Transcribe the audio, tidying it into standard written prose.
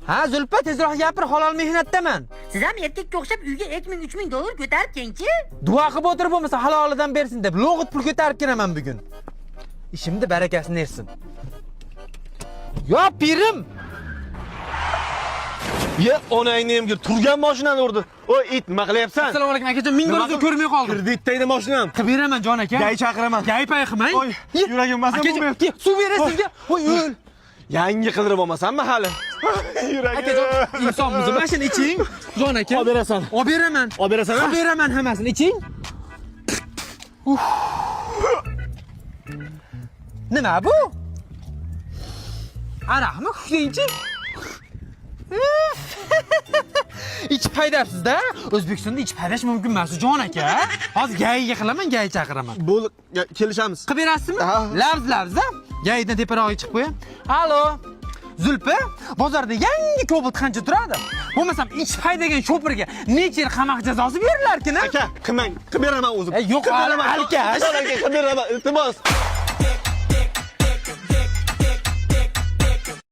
Ha Zulpa tezroq gapir, halol mehnatdaman. Siz ham erkakka o'xshab uyga 2000-3000 dollar ko'tarib kelchi. Duo qilib o'tirib bo'lmasa halolidan bersin deb lo'g'it pul ko'tarib kelaman bugun. İşimde berekasini ersin. Ya pirim. Ye, onangni gir, turgan mashinani urdi. Oy, it, nima qilyapsan? Assalomu alaykum akajon, ming bir ko'rmay qoldim. Kreditdagi mashinam. Qilib beraman jon aka. Gay chaqiraman. Gay pay qilmang. Oy, yuragim basa bo'lmayapti. Suv berasizga. Oy, o'l. Yangi qidirib olmasanmi hali? Yuragim. Akajon, insonmiz, mana shuni iching. Jon aka. Olib berasan. Olib beraman. Olib berasan? Olib beraman hammasini iching. Nima bu? Araqmi kuchlaychi? İç paydapsiz-da. O'zbekistonda ichib paydash mumkin emas, jon aka. Hozir gayga qilaman, gay chaqiraman. Bo'l, kelishamiz. Qilib berasizmi? Ha. Lavz-lavz-da. Gaydan teparog'iga chiqib qo'yam. Allo. Zulpa, bozorda yangi Cobalt qancha turadi? Bo'lmasam ichib paydagan sho'pirga necha yil qamoq jazosi berilarkin-a? Aka, qilmang, qilib beraman o'zim. Yo'q, alkash. Qilib beraman, iltimos.